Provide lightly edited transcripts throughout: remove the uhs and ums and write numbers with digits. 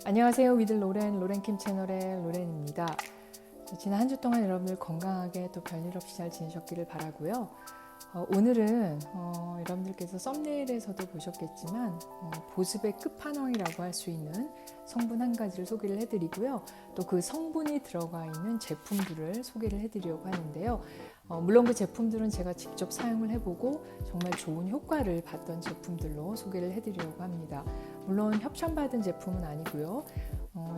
안녕하세요. 위드 로렌킴 채널의 로렌입니다. 지난 한 주 동안 여러분들 건강하게 또 별일 없이 잘 지내셨기를 바라고요. 오늘은 여러분들께서 썸네일에서도 보셨겠지만 보습의 끝판왕이라고 할 수 있는 성분 한 가지를 소개를 해드리고요. 또 그 성분이 들어가 있는 제품들을 소개를 해드리려고 하는데요. 물론 그 제품들은 제가 직접 사용을 해보고 정말 좋은 효과를 봤던 제품들로 소개를 해드리려고 합니다. 물론 협찬받은 제품은 아니고요.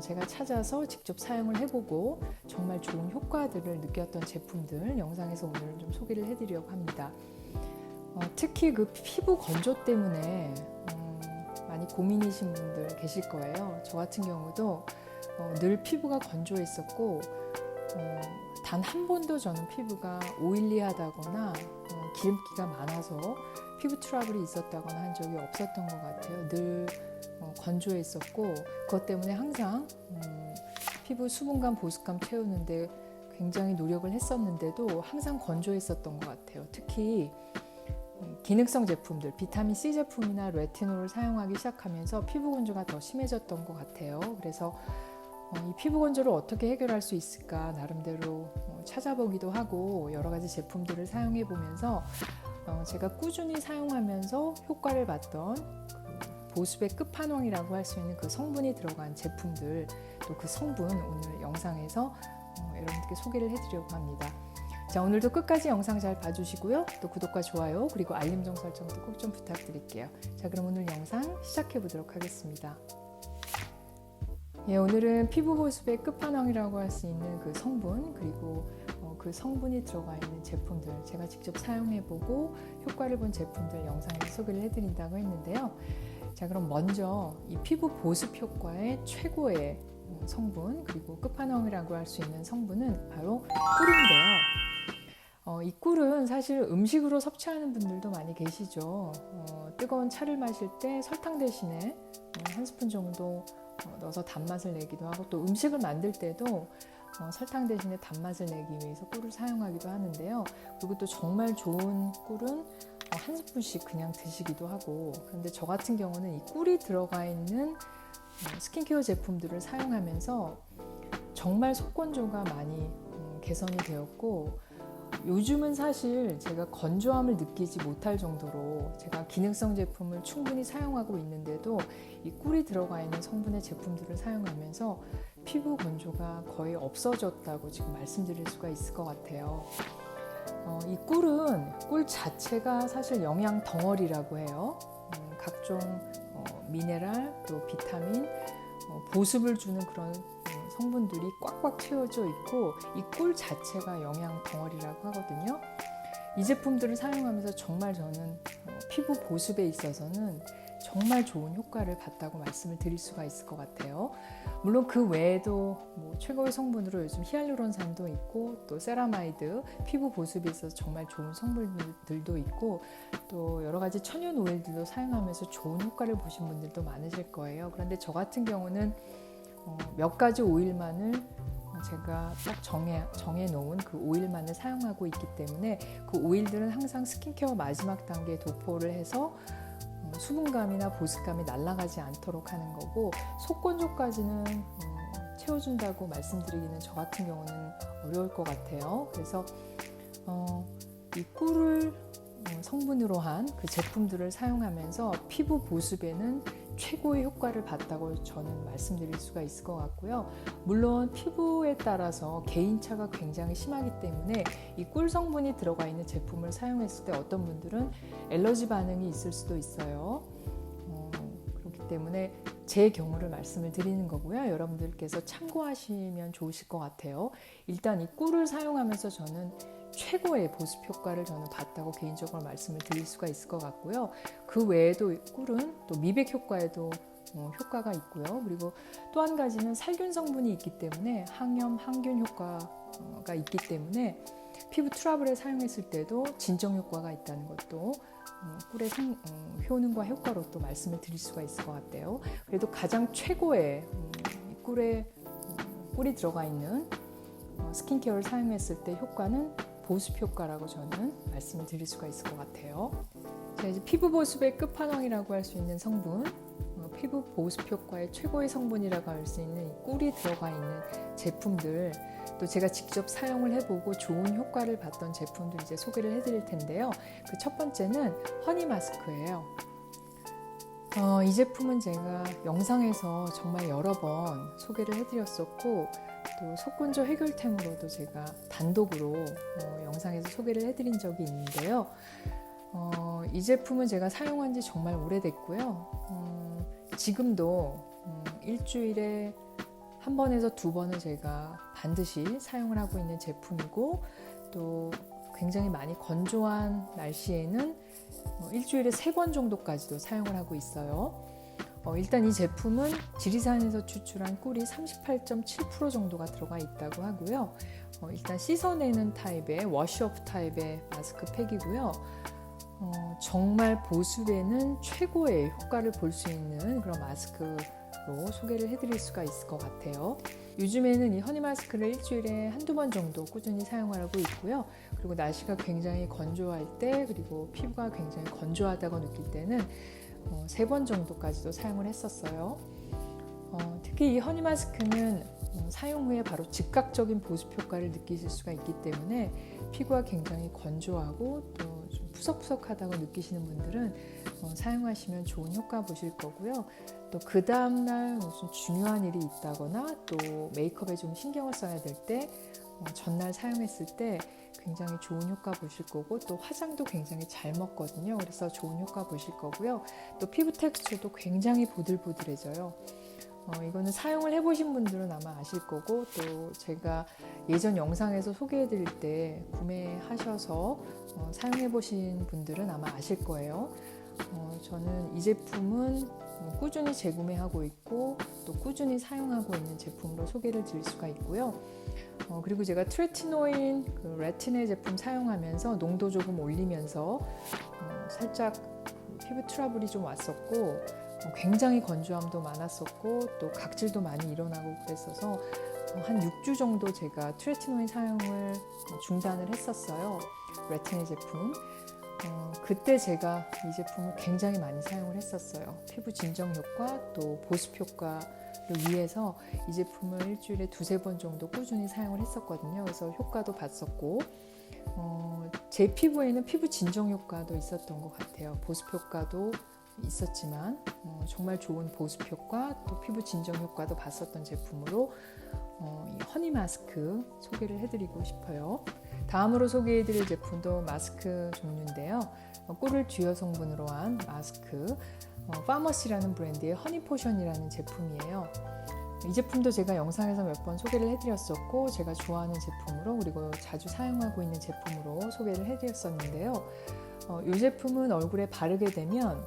제가 찾아서 직접 사용을 해보고 정말 좋은 효과들을 느꼈던 제품들 영상에서 오늘은 좀 소개를 해드리려고 합니다. 특히 그 피부 건조 때문에 많이 고민이신 분들 계실 거예요. 저 같은 경우도 늘 피부가 건조했었고 단 한 번도 저는 피부가 오일리하다거나 기름기가 많아서 피부 트러블이 있었다거나 한 적이 없었던 것 같아요. 늘 건조했었고 그것 때문에 항상 피부 수분감, 보습감 채우는데 굉장히 노력을 했었는데도 항상 건조했었던 것 같아요. 특히 기능성 제품들, 비타민C 제품이나 레티놀을 사용하기 시작하면서 피부 건조가 더 심해졌던 것 같아요. 그래서 이 피부 건조를 어떻게 해결할 수 있을까 나름대로 찾아보기도 하고 여러 가지 제품들을 사용해 보면서 제가 꾸준히 사용하면서 효과를 봤던 그 보습의 끝판왕이라고 할 수 있는 그 성분이 들어간 제품들, 또 그 성분 오늘 영상에서 여러분들께 소개를 해드리려고 합니다. 자, 오늘도 끝까지 영상 잘 봐주시고요. 또 구독과 좋아요 그리고 알림정 설정도 꼭 좀 부탁드릴게요. 자, 그럼 오늘 영상 시작해 보도록 하겠습니다. 예, 오늘은 피부 보습의 끝판왕이라고 할 수 있는 그 성분 그리고 그 성분이 들어가 있는 제품들 제가 직접 사용해보고 효과를 본 제품들 영상을 소개를 해드린다고 했는데요. 자, 그럼 먼저 이 피부 보습 효과의 최고의 성분 그리고 끝판왕이라고 할 수 있는 성분은 바로 꿀인데요. 이 꿀은 사실 음식으로 섭취하는 분들도 많이 계시죠. 뜨거운 차를 마실 때 설탕 대신에 한 스푼 정도 넣어서 단맛을 내기도 하고 또 음식을 만들 때도 설탕 대신에 단맛을 내기 위해서 꿀을 사용하기도 하는데요. 그리고 또 정말 좋은 꿀은 한 스푼씩 그냥 드시기도 하고, 그런데 저 같은 경우는 이 꿀이 들어가 있는 스킨케어 제품들을 사용하면서 정말 속건조가 많이 개선이 되었고, 요즘은 사실 제가 건조함을 느끼지 못할 정도로 제가 기능성 제품을 충분히 사용하고 있는데도 이 꿀이 들어가 있는 성분의 제품들을 사용하면서 피부 건조가 거의 없어졌다고 지금 말씀드릴 수가 있을 것 같아요. 이 꿀 자체가 사실 영양 덩어리라고 해요. 각종 미네랄, 또 비타민, 보습을 주는 그런 성분들이 꽉꽉 채워져 있고 이 꿀 자체가 영양 덩어리라고 하거든요. 이 제품들을 사용하면서 정말 저는 피부 보습에 있어서는 정말 좋은 효과를 봤다고 말씀을 드릴 수가 있을 것 같아요. 물론 그 외에도 최고의 성분으로 요즘 히알루론산도 있고 또 세라마이드, 피부 보습에 있어서 정말 좋은 성분들도 있고 또 여러 가지 천연 오일들도 사용하면서 좋은 효과를 보신 분들도 많으실 거예요. 그런데 저 같은 경우는 몇 가지 오일만을 제가 딱 정해 놓은 그 오일만을 사용하고 있기 때문에 그 오일들은 항상 스킨케어 마지막 단계에 도포를 해서 수분감이나 보습감이 날아가지 않도록 하는 거고, 속건조까지는 채워준다고 말씀드리기는 저 같은 경우는 어려울 것 같아요. 그래서 이 꿀을 성분으로 한 그 제품들을 사용하면서 피부 보습에는 최고의 효과를 봤다고 저는 말씀드릴 수가 있을 것 같고요. 물론 피부에 따라서 개인차가 굉장히 심하기 때문에 이 꿀 성분이 들어가 있는 제품을 사용했을 때 어떤 분들은 알러지 반응이 있을 수도 있어요. 그렇기 때문에 제 경우를 말씀을 드리는 거고요. 여러분들께서 참고하시면 좋으실 것 같아요. 일단 이 꿀을 사용하면서 저는 최고의 보습 효과를 저는 봤다고 개인적으로 말씀을 드릴 수가 있을 것 같고요. 그 외에도 꿀은 또 미백 효과에도 효과가 있고요. 그리고 또 한 가지는 살균 성분이 있기 때문에 항염, 항균 효과가 있기 때문에 피부 트러블에 사용했을 때도 진정 효과가 있다는 것도 꿀의 효능과 효과로 또 말씀을 드릴 수가 있을 것 같아요. 그래도 가장 최고의 꿀이 들어가 있는 스킨케어를 사용했을 때 효과는 보습 효과라고 저는 말씀을 드릴 수가 있을 것 같아요. 자, 이제 피부 보습의 끝판왕이라고 할 수 있는 성분 피부 보습 효과의 최고의 성분이라고 할 수 있는 꿀이 들어가 있는 제품들, 또 제가 직접 사용을 해보고 좋은 효과를 봤던 제품들 이제 소개를 해드릴 텐데요. 그 첫 번째는 허니 마스크예요. 이 제품은 제가 영상에서 정말 여러 번 소개를 해드렸었고, 또 속건조 해결템으로도 제가 단독으로 영상에서 소개를 해드린 적이 있는데요. 이 제품은 제가 사용한 지 정말 오래됐고요. 지금도 일주일에 한 번에서 두 번은 제가 반드시 사용을 하고 있는 제품이고, 또 굉장히 많이 건조한 날씨에는 일주일에 3번 정도까지도 사용을 하고 있어요. 일단 이 제품은 지리산에서 추출한 꿀이 38.7% 정도가 들어가 있다고 하고요. 일단 씻어내는 타입의 워시오프 타입의 마스크팩이고요. 정말 보습에는 최고의 효과를 볼 수 있는 그런 마스크로 소개를 해드릴 수가 있을 것 같아요. 요즘에는 이 허니 마스크를 일주일에 한두 번 정도 꾸준히 사용하고 있고요. 그리고 날씨가 굉장히 건조할 때, 그리고 피부가 굉장히 건조하다고 느낄 때는 3번 정도까지도 사용을 했었어요. 특히 이 허니 마스크는 사용 후에 바로 즉각적인 보습 효과를 느끼실 수가 있기 때문에 피부가 굉장히 건조하고 또 좀 푸석푸석하다고 느끼시는 분들은 사용하시면 좋은 효과 보실 거고요. 또 그 다음날 무슨 중요한 일이 있다거나 또 메이크업에 좀 신경을 써야 될 때 전날 사용했을 때 굉장히 좋은 효과 보실 거고, 또 화장도 굉장히 잘 먹거든요. 그래서 좋은 효과 보실 거고요. 또 피부 텍스처도 굉장히 보들보들해져요. 이거는 사용을 해보신 분들은 아마 아실 거고, 또 제가 예전 영상에서 소개해드릴 때 구매하셔서 사용해보신 분들은 아마 아실 거예요. 저는 이 제품은 꾸준히 재구매하고 있고 또 꾸준히 사용하고 있는 제품으로 소개를 드릴 수가 있고요. 그리고 제가 트레티노인 레티네 제품 사용하면서 농도 조금 올리면서 살짝 피부 트러블이 좀 왔었고, 굉장히 건조함도 많았었고 또 각질도 많이 일어나고 그랬어서 한 6주 정도 제가 트레티노인 사용을 중단을 했었어요. 레티네 제품. 그때 제가 이 제품을 굉장히 많이 사용을 했었어요. 피부 진정 효과 또 보습 효과를 위해서 이 제품을 일주일에 2-3번 정도 꾸준히 사용을 했었거든요. 그래서 효과도 봤었고, 제 피부에는 피부 진정 효과도 있었던 것 같아요. 보습 효과도 있었지만 정말 좋은 보습 효과 또 피부 진정 효과도 봤었던 제품으로 이 허니 마스크 소개를 해드리고 싶어요. 다음으로 소개해드릴 제품도 마스크 종류인데요. 꿀을 주요 성분으로 한 마스크, 파머시라는 브랜드의 허니 포션이라는 제품이에요. 이 제품도 제가 영상에서 몇 번 소개를 해드렸었고, 제가 좋아하는 제품으로, 그리고 자주 사용하고 있는 제품으로 소개를 해드렸었는데요. 이 제품은 얼굴에 바르게 되면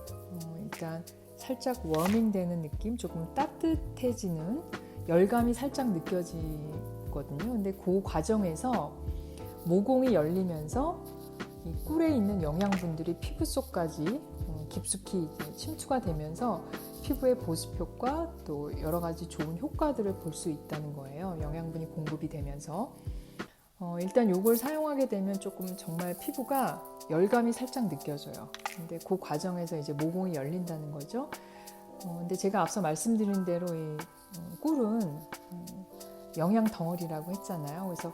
일단 살짝 워밍 되는 느낌, 조금 따뜻해지는 열감이 살짝 느껴지거든요. 근데 그 과정에서 모공이 열리면서 이 꿀에 있는 영양분들이 피부 속까지 깊숙이 침투가 되면서 피부의 보습 효과 또 여러 가지 좋은 효과들을 볼 수 있다는 거예요. 영양분이 공급이 되면서. 일단 이걸 사용하게 되면 조금 정말 피부가 열감이 살짝 느껴져요. 근데 그 과정에서 이제 모공이 열린다는 거죠. 근데 제가 앞서 말씀드린 대로 이 꿀은 영양 덩어리라고 했잖아요. 그래서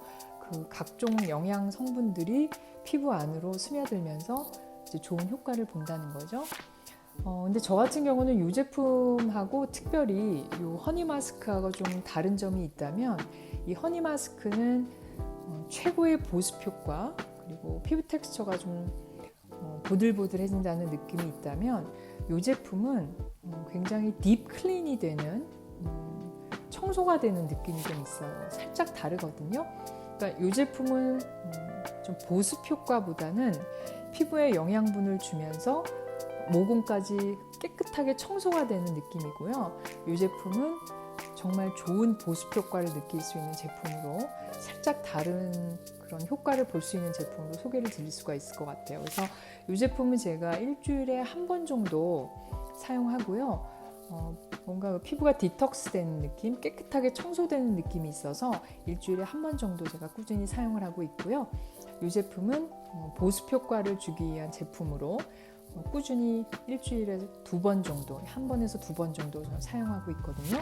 그 각종 영양 성분들이 피부 안으로 스며들면서 이제 좋은 효과를 본다는 거죠. 근데 저 같은 경우는 이 제품하고 특별히 이 허니 마스크하고 좀 다른 점이 있다면, 이 허니 마스크는 최고의 보습 효과 그리고 피부 텍스처가 좀 보들보들해진다는 느낌이 있다면, 이 제품은 굉장히 딥 클린이 되는 청소가 되는 느낌이 좀 있어요. 살짝 다르거든요. 그러니까 이 제품은 좀 보습 효과보다는 피부에 영양분을 주면서 모공까지 깨끗하게 청소가 되는 느낌이고요. 이 제품은 정말 좋은 보습 효과를 느낄 수 있는 제품으로 살짝 다른 그런 효과를 볼 수 있는 제품으로 소개를 드릴 수가 있을 것 같아요. 그래서 이 제품은 제가 일주일에 한 번 정도 사용하고요. 뭔가 피부가 디톡스 되는 느낌, 깨끗하게 청소되는 느낌이 있어서 일주일에 한 번 정도 제가 꾸준히 사용을 하고 있고요. 이 제품은 보습 효과를 주기 위한 제품으로 꾸준히 일주일에 2번 정도, 1번에서 2번 정도 사용하고 있거든요.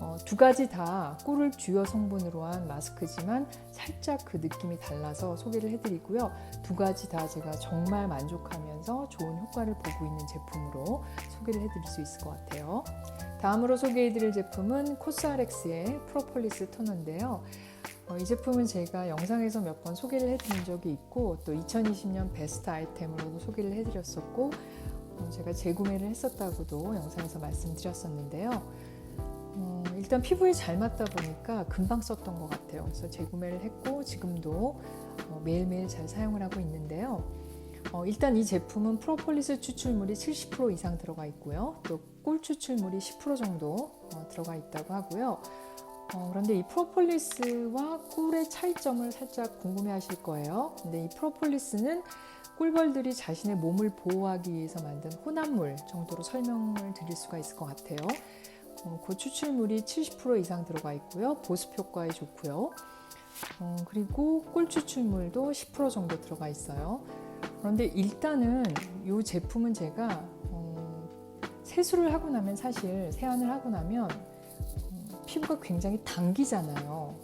2가지 다 꿀을 주요 성분으로 한 마스크지만 살짝 그 느낌이 달라서 소개를 해드리고요. 2가지 다 제가 정말 만족하면서 좋은 효과를 보고 있는 제품으로 소개를 해드릴 수 있을 것 같아요. 다음으로 소개해드릴 제품은 코스알엑스의 프로폴리스 토너인데요. 이 제품은 제가 영상에서 몇 번 소개를 해드린 적이 있고 또 2020년 베스트 아이템으로도 소개를 해드렸었고 제가 재구매를 했었다고도 영상에서 말씀드렸었는데요. 일단 피부에 잘 맞다 보니까 금방 썼던 것 같아요. 그래서 재구매를 했고 지금도 매일매일 잘 사용을 하고 있는데요. 일단 이 제품은 프로폴리스 추출물이 70% 이상 들어가 있고요. 또 꿀 추출물이 10% 정도 들어가 있다고 하고요. 그런데 이 프로폴리스와 꿀의 차이점을 살짝 궁금해 하실 거예요. 근데 이 프로폴리스는 꿀벌들이 자신의 몸을 보호하기 위해서 만든 혼합물 정도로 설명을 드릴 수가 있을 것 같아요. 그 추출물이 70% 이상 들어가 있고요. 보습 효과에 좋고요. 그리고 꿀 추출물도 10% 정도 들어가 있어요. 그런데 일단은 이 제품은 제가 세수를 하고 나면 사실 세안을 하고 나면 피부가 굉장히 당기잖아요.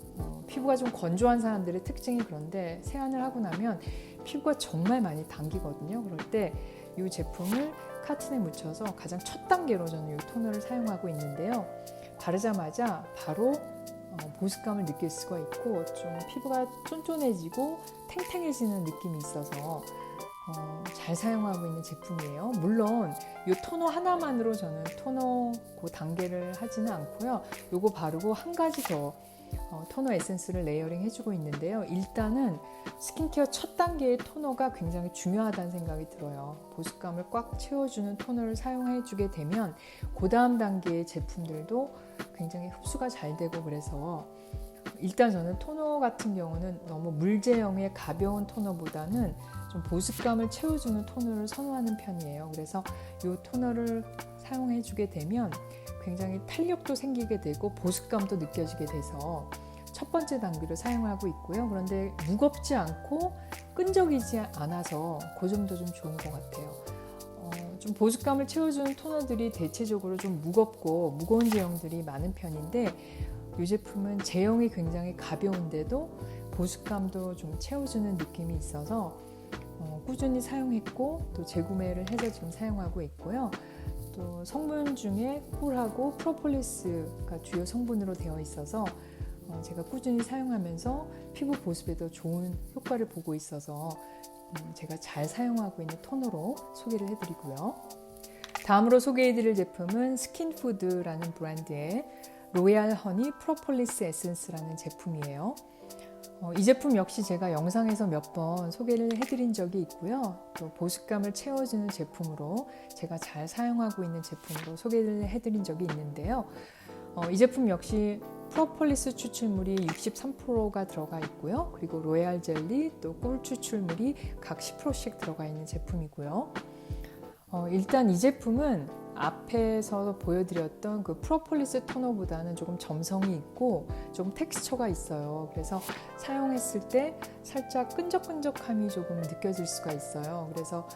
피부가 좀 건조한 사람들의 특징이 그런데 세안을 하고 나면 피부가 정말 많이 당기거든요. 그럴 때 이 제품을 카틴에 묻혀서 가장 첫 단계로 저는 이 토너를 사용하고 있는데요. 바르자마자 바로 보습감을 느낄 수가 있고 좀 피부가 쫀쫀해지고 탱탱해지는 느낌이 있어서 잘 사용하고 있는 제품이에요. 물론 이 토너 하나만으로 저는 토너 그 단계를 하지는 않고요. 이거 바르고 한 가지 더 토너 에센스를 레이어링 해주고 있는데요. 일단은 스킨케어 첫 단계의 토너가 굉장히 중요하다는 생각이 들어요. 보습감을 꽉 채워주는 토너를 사용해주게 되면 그 다음 단계의 제품들도 굉장히 흡수가 잘 되고 그래서 일단 저는 토너 같은 경우는 너무 물제형의 가벼운 토너보다는 좀 보습감을 채워주는 토너를 선호하는 편이에요. 그래서 이 토너를 사용해주게 되면 굉장히 탄력도 생기게 되고 보습감도 느껴지게 돼서 첫 번째 단계로 사용하고 있고요. 그런데 무겁지 않고 끈적이지 않아서 그 점도 좀 좋은 것 같아요. 좀 보습감을 채워주는 토너들이 대체적으로 좀 무겁고 무거운 제형들이 많은 편인데 이 제품은 제형이 굉장히 가벼운데도 보습감도 좀 채워주는 느낌이 있어서 꾸준히 사용했고 또 재구매를 해서 지금 사용하고 있고요. 또 성분 중에 꿀하고 프로폴리스가 주요 성분으로 되어 있어서 제가 꾸준히 사용하면서 피부 보습에도 좋은 효과를 보고 있어서 제가 잘 사용하고 있는 토너로 소개를 해드리고요. 다음으로 소개해드릴 제품은 스킨푸드라는 브랜드의 로얄 허니 프로폴리스 에센스라는 제품이에요. 이 제품 역시 제가 영상에서 몇 번 소개를 해드린 적이 있고요. 또 보습감을 채워주는 제품으로 제가 잘 사용하고 있는 제품으로 소개를 해드린 적이 있는데요. 이 제품 역시 프로폴리스 추출물이 63%가 들어가 있고요. 그리고 로얄 젤리 또 꿀 추출물이 각 10%씩 들어가 있는 제품이고요. 일단 이 제품은 앞에서 보여드렸던 그 프로폴리스 토너보다는 조금 점성이 있고 조금 텍스처가 있어요. 그래서 사용했을 때 살짝 끈적끈적함이 조금 느껴질 수가 있어요. 그래서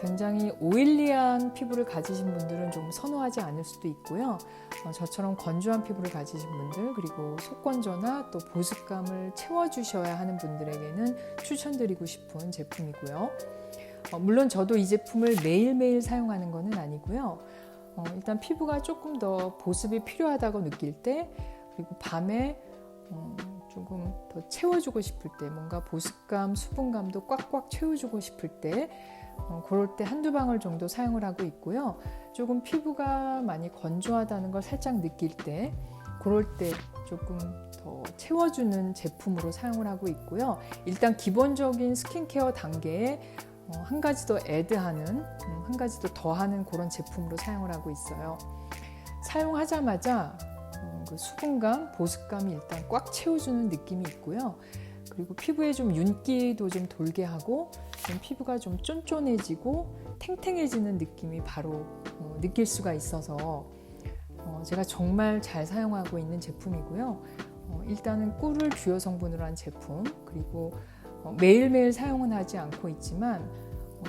굉장히 오일리한 피부를 가지신 분들은 좀 선호하지 않을 수도 있고요. 저처럼 건조한 피부를 가지신 분들 그리고 속건조나 또 보습감을 채워주셔야 하는 분들에게는 추천드리고 싶은 제품이고요. 물론 저도 이 제품을 매일매일 사용하는 것은 아니고요. 일단 피부가 조금 더 보습이 필요하다고 느낄 때 그리고 밤에 조금 더 채워주고 싶을 때 뭔가 보습감, 수분감도 꽉꽉 채워주고 싶을 때 그럴 때 한두 방울 정도 사용을 하고 있고요. 조금 피부가 많이 건조하다는 걸 살짝 느낄 때 그럴 때 조금 더 채워주는 제품으로 사용을 하고 있고요. 일단 기본적인 스킨케어 단계에 한 가지 더 애드하는, 한 가지 더 더하는 그런 제품으로 사용을 하고 있어요. 사용하자마자 그 수분감, 보습감이 일단 꽉 채워주는 느낌이 있고요. 그리고 피부에 좀 윤기도 좀 돌게 하고 좀 피부가 좀 쫀쫀해지고 탱탱해지는 느낌이 바로 느낄 수가 있어서 제가 정말 잘 사용하고 있는 제품이고요. 일단은 꿀을 주요 성분으로 한 제품 그리고 매일매일 사용은 하지 않고 있지만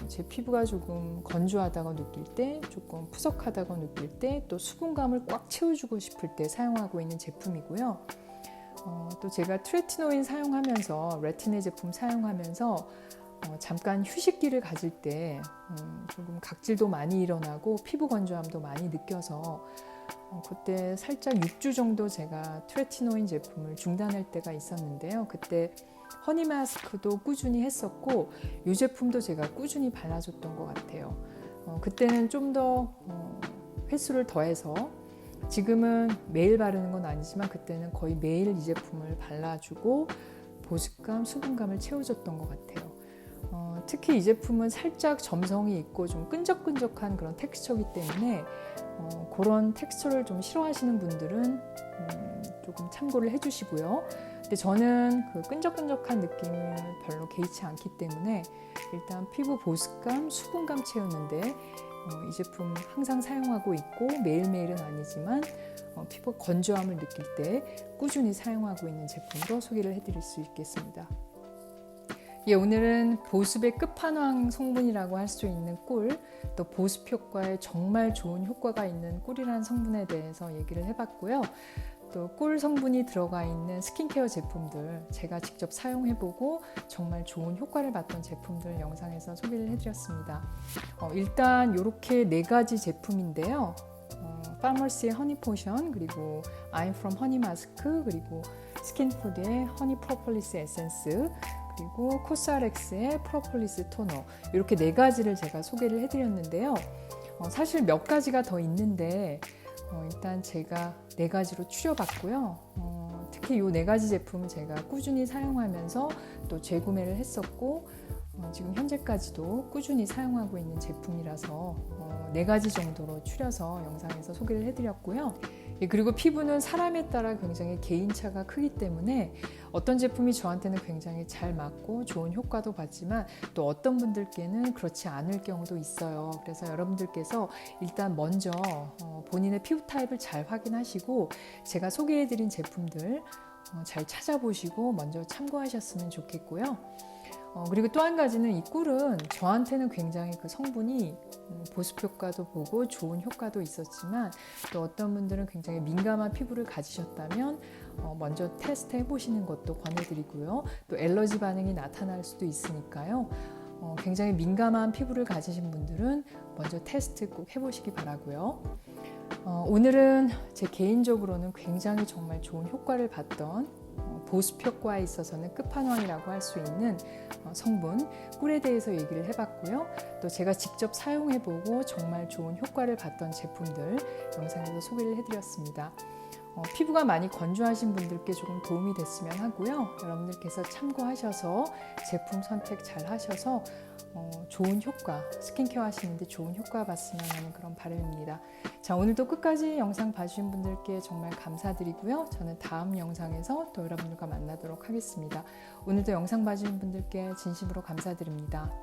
제 피부가 조금 건조하다고 느낄 때, 조금 푸석하다고 느낄 때, 또 수분감을 꽉 채워주고 싶을 때 사용하고 있는 제품이고요. 또 제가 트레티노인 사용하면서, 레티네 제품 사용하면서 잠깐 휴식기를 가질 때 조금 각질도 많이 일어나고 피부 건조함도 많이 느껴서 그때 살짝 6주 정도 제가 트레티노인 제품을 중단할 때가 있었는데요. 그때 허니 마스크도 꾸준히 했었고 이 제품도 제가 꾸준히 발라줬던 것 같아요. 그때는 좀 더 횟수를 더해서, 지금은 매일 바르는 건 아니지만 그때는 거의 매일 이 제품을 발라주고 보습감, 수분감을 채워줬던 것 같아요. 특히 이 제품은 살짝 점성이 있고 좀 끈적끈적한 그런 텍스처이기 때문에 그런 텍스처를 좀 싫어하시는 분들은 조금 참고를 해주시고요. 근데 저는 그 끈적끈적한 느낌을 별로 개의치 않기 때문에 일단 피부 보습감, 수분감 채우는데 이 제품 항상 사용하고 있고 매일매일은 아니지만 피부 건조함을 느낄 때 꾸준히 사용하고 있는 제품으로 소개를 해드릴 수 있겠습니다. 예, 오늘은 보습의 끝판왕 성분이라고 할 수 있는 꿀, 또 보습 효과에 정말 좋은 효과가 있는 꿀이라는 성분에 대해서 얘기를 해봤고요. 또 꿀 성분이 들어가 있는 스킨케어 제품들, 제가 직접 사용해보고 정말 좋은 효과를 봤던 제품들 영상에서 소개를 해드렸습니다. 일단 이렇게 4가지 제품인데요. 파머스의 허니 포션, 그리고 I'm from 허니 마스크, 그리고 스킨푸드의 허니 프로폴리스 에센스, 그리고 코스알엑스의 프로폴리스 토너, 이렇게 4가지를 제가 소개를 해드렸는데요. 사실 몇 가지가 더 있는데 일단 제가 4가지로 추려봤고요. 특히 이 4가지 제품은 제가 꾸준히 사용하면서 또 재구매를 했었고 지금 현재까지도 꾸준히 사용하고 있는 제품이라서 4가지 정도로 추려서 영상에서 소개를 해드렸고요. 그리고 피부는 사람에 따라 굉장히 개인차가 크기 때문에 어떤 제품이 저한테는 굉장히 잘 맞고 좋은 효과도 봤지만 또 어떤 분들께는 그렇지 않을 경우도 있어요. 그래서 여러분들께서 일단 먼저 본인의 피부 타입을 잘 확인하시고 제가 소개해드린 제품들 잘 찾아보시고 먼저 참고하셨으면 좋겠고요. 그리고 또 한 가지는 이 꿀은 저한테는 굉장히 그 성분이 보습 효과도 보고 좋은 효과도 있었지만 또 어떤 분들은 굉장히 민감한 피부를 가지셨다면 먼저 테스트 해보시는 것도 권해드리고요. 또 엘러지 반응이 나타날 수도 있으니까요. 굉장히 민감한 피부를 가지신 분들은 먼저 테스트 꼭 해보시기 바라고요. 오늘은 제 개인적으로는 굉장히 정말 좋은 효과를 봤던 보습 효과에 있어서는 끝판왕이라고 할 수 있는 성분 꿀에 대해서 얘기를 해봤고요. 또 제가 직접 사용해보고 정말 좋은 효과를 봤던 제품들 영상에서 소개를 해드렸습니다. 피부가 많이 건조하신 분들께 조금 도움이 됐으면 하고요. 여러분들께서 참고하셔서 제품 선택 잘 하셔서 좋은 효과, 스킨케어 하시는데 좋은 효과 봤으면 하는 그런 바람입니다. 자, 오늘도 끝까지 영상 봐주신 분들께 정말 감사드리고요. 저는 다음 영상에서 또 여러분들과 만나도록 하겠습니다. 오늘도 영상 봐주신 분들께 진심으로 감사드립니다.